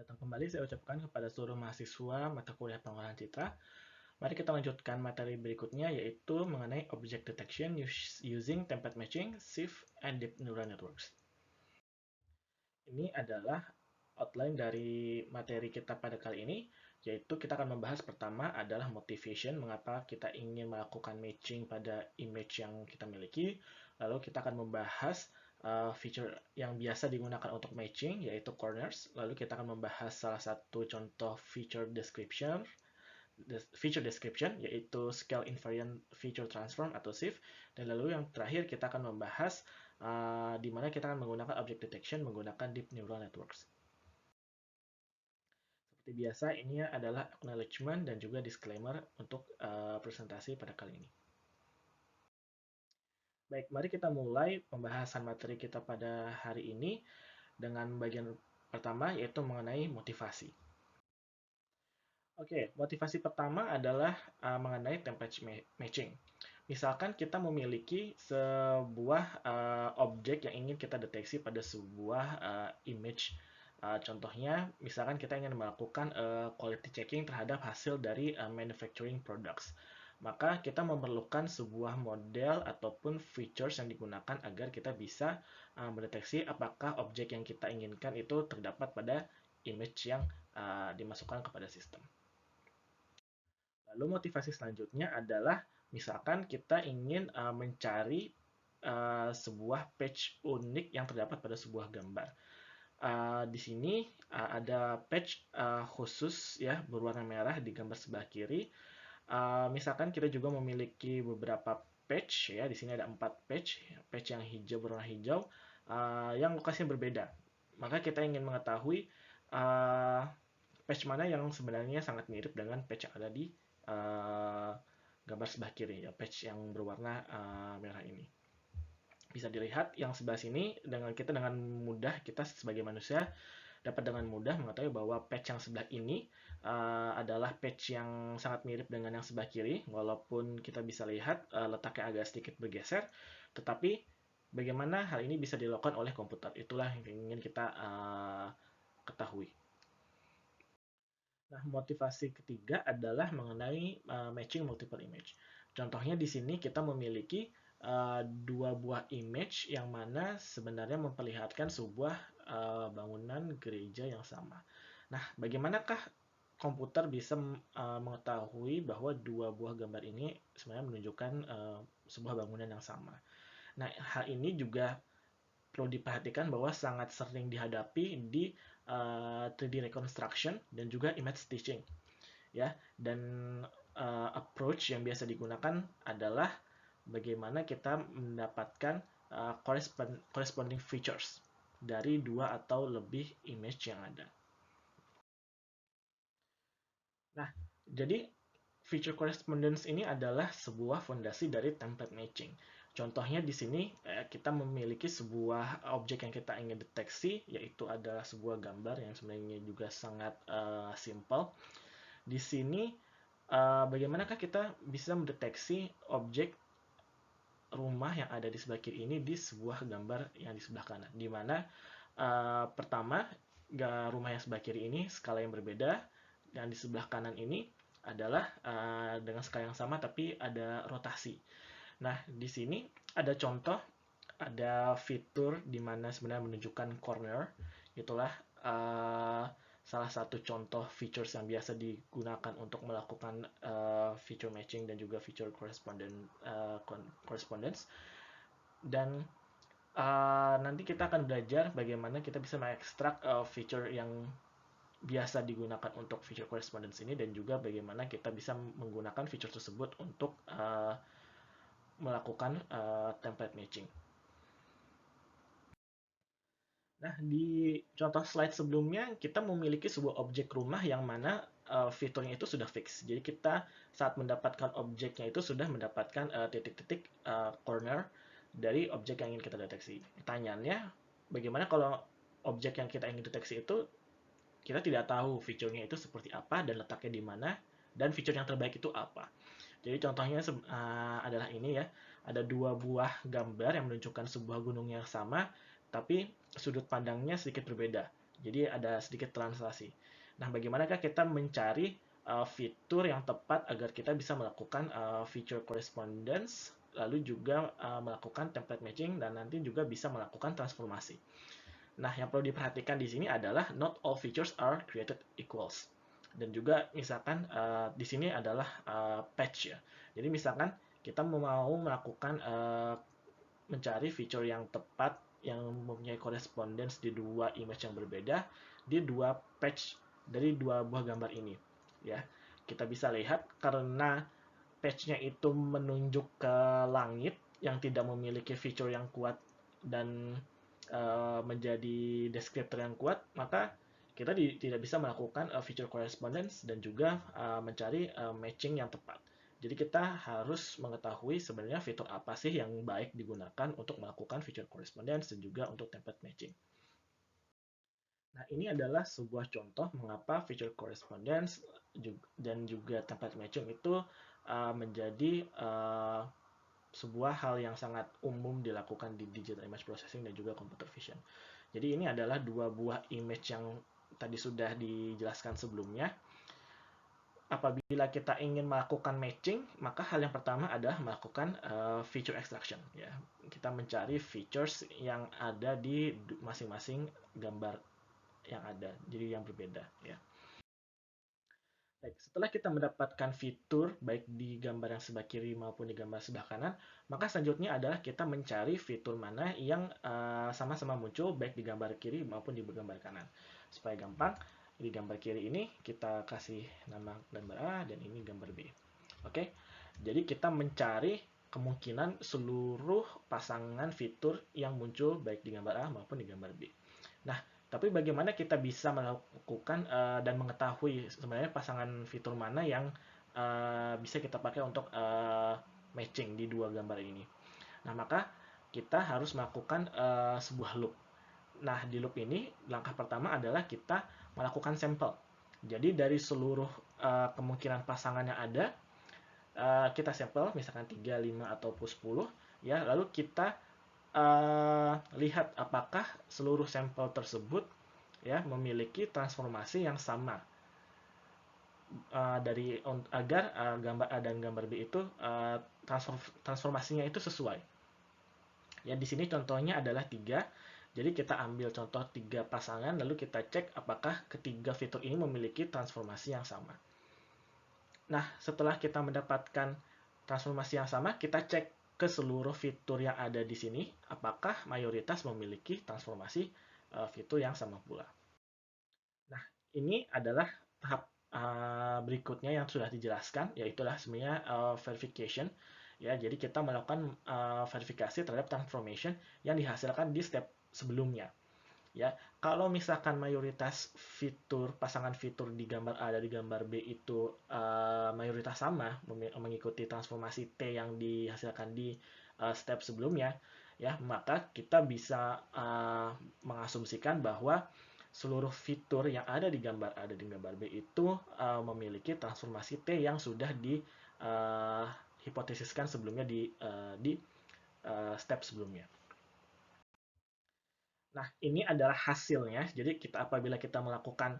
datang kembali saya ucapkan kepada seluruh mahasiswa mata kuliah pengolahan citra. Mari kita lanjutkan materi berikutnya, yaitu mengenai object detection using template matching, sieve, and deep neural networks. Ini adalah outline dari materi kita pada kali ini, yaitu kita akan membahas pertama adalah motivation, mengapa kita ingin melakukan matching pada image yang kita miliki. Lalu kita akan membahas feature yang biasa digunakan untuk matching, yaitu corners. Lalu kita akan membahas salah satu contoh feature description, yaitu scale invariant feature transform atau SIF. Dan lalu yang terakhir kita akan membahas di mana kita akan menggunakan object detection menggunakan deep neural networks. Seperti biasa, ini adalah acknowledgement dan juga disclaimer untuk presentasi pada kali ini. Baik, mari kita mulai pembahasan materi kita pada hari ini dengan bagian pertama, yaitu mengenai motivasi. Oke, motivasi pertama adalah mengenai template matching. Misalkan kita memiliki sebuah objek yang ingin kita deteksi pada sebuah image. Contohnya, misalkan kita ingin melakukan quality checking terhadap hasil dari manufacturing products. Maka kita memerlukan sebuah model ataupun features yang digunakan agar kita bisa mendeteksi apakah objek yang kita inginkan itu terdapat pada image yang dimasukkan kepada sistem. Lalu motivasi selanjutnya adalah misalkan kita ingin mencari sebuah patch unik yang terdapat pada sebuah gambar. Di sini ada patch khusus ya berwarna merah di gambar sebelah kiri. Misalkan kita juga memiliki beberapa patch ya, di sini ada 4 patch yang hijau berwarna hijau yang lokasinya berbeda. Maka kita ingin mengetahui patch mana yang sebenarnya sangat mirip dengan patch yang ada di gambar sebelah kiri ya, patch yang berwarna merah ini. Bisa dilihat yang sebelah sini dengan mudah kita sebagai manusia dapat dengan mudah mengetahui bahwa patch yang sebelah ini adalah patch yang sangat mirip dengan yang sebelah kiri, walaupun kita bisa lihat letaknya agak sedikit bergeser, tetapi bagaimana hal ini bisa dilakukan oleh komputer, itulah yang ingin kita ketahui. Nah, motivasi ketiga adalah mengenai matching multiple image. Contohnya di sini kita memiliki dua buah image yang mana sebenarnya memperlihatkan sebuah bangunan gereja yang sama. Nah, bagaimanakah komputer bisa mengetahui bahwa dua buah gambar ini sebenarnya menunjukkan sebuah bangunan yang sama? Nah, hal ini juga perlu diperhatikan bahwa sangat sering dihadapi di 3D reconstruction dan juga image stitching ya. Dan approach yang biasa digunakan adalah bagaimana kita mendapatkan corresponding features dari dua atau lebih image yang ada. Nah, jadi feature correspondence ini adalah sebuah fondasi dari template matching. Contohnya di sini kita memiliki sebuah objek yang kita ingin deteksi, yaitu adalah sebuah gambar yang sebenarnya juga sangat simple. Di sini bagaimanakah kita bisa mendeteksi objek rumah yang ada di sebelah kiri ini di sebuah gambar yang di sebelah kanan, di mana pertama rumah yang sebelah kiri ini skala yang berbeda, dan di sebelah kanan ini adalah dengan skala yang sama tapi ada rotasi. Nah, di sini ada contoh, ada fitur di mana sebenarnya menunjukkan corner. Itulah salah satu contoh features yang biasa digunakan untuk melakukan feature matching dan juga feature correspondence. Dan nanti kita akan belajar bagaimana kita bisa mengekstrak feature yang biasa digunakan untuk feature correspondence ini, dan juga bagaimana kita bisa menggunakan feature tersebut untuk melakukan template matching. Nah, di contoh slide sebelumnya kita memiliki sebuah objek rumah yang mana fiturnya itu sudah fix. Jadi kita saat mendapatkan objeknya itu sudah mendapatkan titik-titik corner dari objek yang ingin kita deteksi. Pertanyaannya, bagaimana kalau objek yang kita ingin deteksi itu kita tidak tahu fiturnya itu seperti apa dan letaknya di mana, dan fitur yang terbaik itu apa. Jadi contohnya adalah ini ya, ada dua buah gambar yang menunjukkan sebuah gunung yang sama, tapi sudut pandangnya sedikit berbeda. Jadi ada sedikit translasi. Nah, bagaimanakah kita mencari fitur yang tepat agar kita bisa melakukan feature correspondence, lalu juga melakukan template matching, dan nanti juga bisa melakukan transformasi. Nah, yang perlu diperhatikan di sini adalah not all features are created equals. Dan juga misalkan di sini adalah patch ya. Jadi misalkan kita mau melakukan mencari fitur yang tepat yang mempunyai correspondence di dua image yang berbeda di dua patch dari dua buah gambar ini ya. Kita bisa lihat karena patch-nya itu menunjuk ke langit yang tidak memiliki fitur yang kuat dan menjadi deskriptor yang kuat, maka kita tidak bisa melakukan feature correspondence dan juga mencari matching yang tepat. Jadi kita harus mengetahui sebenarnya fitur apa sih yang baik digunakan untuk melakukan feature correspondence dan juga untuk template matching. Nah, ini adalah sebuah contoh mengapa feature correspondence dan juga template matching itu menjadi sebuah hal yang sangat umum dilakukan di digital image processing dan juga computer vision. Jadi ini adalah dua buah image yang tadi sudah dijelaskan sebelumnya. Apabila kita ingin melakukan matching, maka hal yang pertama adalah melakukan feature extraction. Ya, kita mencari features yang ada di masing-masing gambar yang ada, jadi yang berbeda. Ya. Baik, setelah kita mendapatkan fitur baik di gambar yang sebelah kiri maupun di gambar sebelah kanan, maka selanjutnya adalah kita mencari fitur mana yang sama-sama muncul baik di gambar kiri maupun di gambar kanan. Supaya gampang, di gambar kiri ini kita kasih nama gambar A dan ini gambar B. Oke, jadi kita mencari kemungkinan seluruh pasangan fitur yang muncul baik di gambar A maupun di gambar B. Nah, tapi bagaimana kita bisa melakukan dan mengetahui sebenarnya pasangan fitur mana yang bisa kita pakai untuk matching di dua gambar ini. Nah, maka kita harus melakukan sebuah loop. Nah, di loop ini langkah pertama adalah kita melakukan sampel. Jadi dari seluruh kemungkinan pasangan yang ada, kita sampel misalkan 3, 5 ataupun 10 ya, lalu kita lihat apakah seluruh sampel tersebut ya memiliki transformasi yang sama dari agar gambar A dan gambar B itu transformasinya itu sesuai. Ya, di sini contohnya adalah 3. Jadi kita ambil contoh 3 pasangan lalu kita cek apakah ketiga fitur ini memiliki transformasi yang sama. Nah, setelah kita mendapatkan transformasi yang sama, kita cek ke seluruh fitur yang ada di sini, apakah mayoritas memiliki transformasi fitur yang sama pula. Nah, ini adalah tahap berikutnya yang sudah dijelaskan, yaitulah sebenarnya verification. Ya, jadi kita melakukan verifikasi terhadap transformation yang dihasilkan di step sebelumnya. Ya, kalau misalkan mayoritas fitur pasangan fitur di gambar A dan di gambar B itu mayoritas sama mengikuti transformasi T yang dihasilkan di step sebelumnya, ya maka kita bisa mengasumsikan bahwa seluruh fitur yang ada di gambar A dan di gambar B itu memiliki transformasi T yang sudah di hipotesiskan sebelumnya di step sebelumnya. Nah, ini adalah hasilnya. Jadi apabila kita melakukan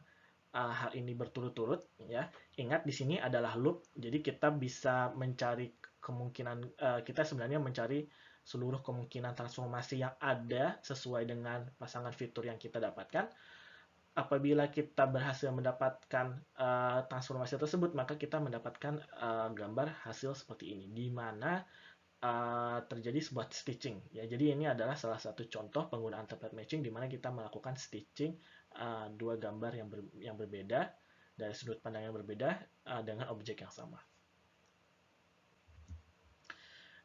hal ini berturut-turut, ya, ingat di sini adalah loop. Jadi kita bisa mencari kemungkinan kita sebenarnya mencari seluruh kemungkinan transformasi yang ada sesuai dengan pasangan fitur yang kita dapatkan. Apabila kita berhasil mendapatkan transformasi tersebut, maka kita mendapatkan gambar hasil seperti ini, di mana terjadi sebuah stitching ya. Jadi ini adalah salah satu contoh penggunaan template matching di mana kita melakukan stitching dua gambar yang berbeda dari sudut pandang yang berbeda dengan objek yang sama.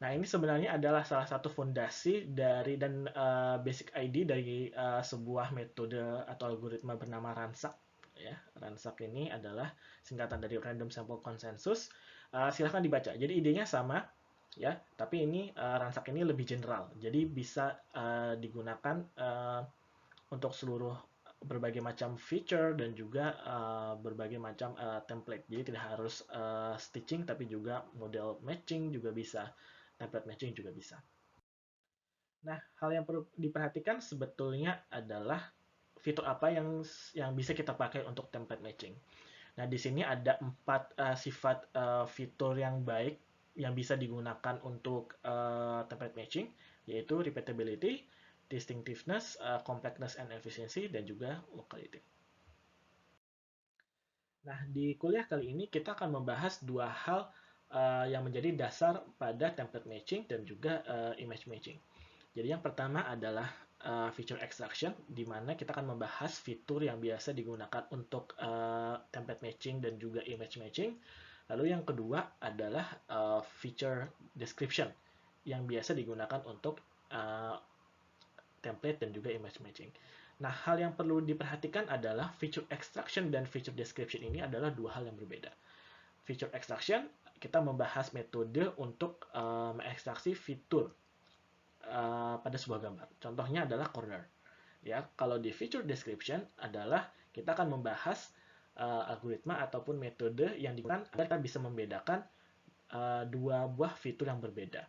Nah, ini sebenarnya adalah salah satu fondasi dari dan basic ID dari sebuah metode atau algoritma bernama RANSAC. Ya, RANSAC ini adalah singkatan dari Random Sample Consensus. Silahkan dibaca. Jadi idenya sama, ya, tapi ini RANSAC ini lebih general. Jadi bisa digunakan untuk seluruh berbagai macam feature dan juga berbagai macam template. Jadi tidak harus stitching, tapi juga model matching juga bisa. Template matching juga bisa. Nah, hal yang perlu diperhatikan sebetulnya adalah fitur apa yang bisa kita pakai untuk template matching. Nah, di sini ada 4 sifat fitur yang baik yang bisa digunakan untuk template matching, yaitu repeatability, distinctiveness, compactness and efficiency, dan juga locality. Nah, di kuliah kali ini kita akan membahas dua hal yang menjadi dasar pada template matching dan juga image matching. Jadi yang pertama adalah feature extraction, di mana kita akan membahas fitur yang biasa digunakan untuk template matching dan juga image matching. Lalu yang kedua adalah feature description, yang biasa digunakan untuk template dan juga image matching. Nah, hal yang perlu diperhatikan adalah feature extraction dan feature description ini adalah dua hal yang berbeda. Feature extraction, kita membahas metode untuk mengekstraksi fitur pada sebuah gambar. Contohnya adalah corner. Ya, kalau di feature description adalah kita akan membahas algoritma ataupun metode yang digunakan agar kita bisa membedakan dua buah fitur yang berbeda.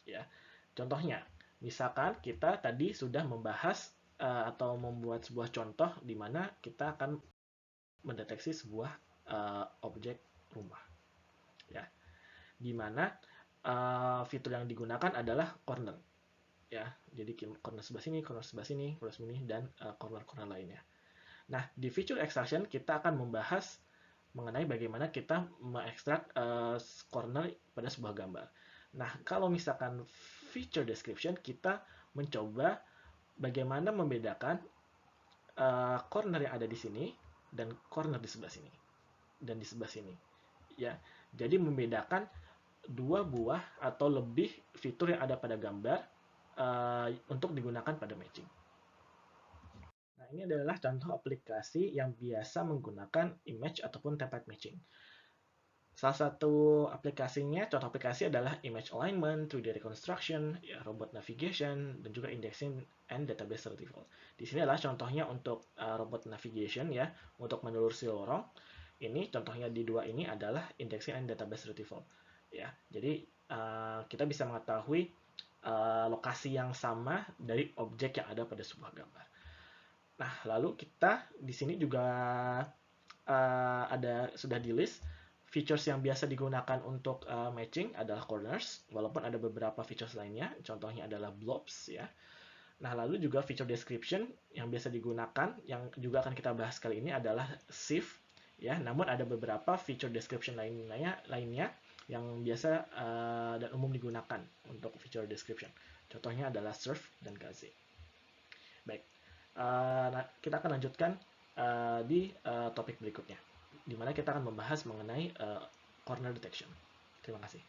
Ya, contohnya, misalkan kita tadi sudah membahas atau membuat sebuah contoh di mana kita akan mendeteksi sebuah objek rumah, ya, di mana fitur yang digunakan adalah corner, ya, jadi corner sebelah sini, corner sebelah sini, corner sebelah sini, dan corner-corner lainnya. Nah, di feature extraction kita akan membahas mengenai bagaimana kita mengekstrak corner pada sebuah gambar. Nah, kalau misalkan feature description, kita mencoba bagaimana membedakan corner yang ada di sini dan corner di sebelah sini dan di sebelah sini. Ya, jadi membedakan dua buah atau lebih fitur yang ada pada gambar untuk digunakan pada matching. Nah, ini adalah contoh aplikasi yang biasa menggunakan image ataupun template matching. Salah satu aplikasinya, contoh aplikasi adalah image alignment, 3D reconstruction, ya, robot navigation, dan juga indexing and database retrieval. Di sini adalah contohnya untuk robot navigation, ya, untuk menelusuri lorong. Ini contohnya di dua ini adalah indexing and database retrieval. Ya, jadi kita bisa mengetahui lokasi yang sama dari objek yang ada pada sebuah gambar. Nah, lalu kita di sini juga ada sudah di list features yang biasa digunakan untuk matching adalah corners, walaupun ada beberapa features lainnya, contohnya adalah blobs, ya. Nah, lalu juga feature description yang biasa digunakan, yang juga akan kita bahas kali ini adalah sieve, ya. Namun ada beberapa feature description lainnya yang biasa dan umum digunakan untuk feature description. Contohnya adalah surf dan gaze. Baik, kita akan lanjutkan di topik berikutnya, di mana kita akan membahas mengenai corner detection. Terima kasih.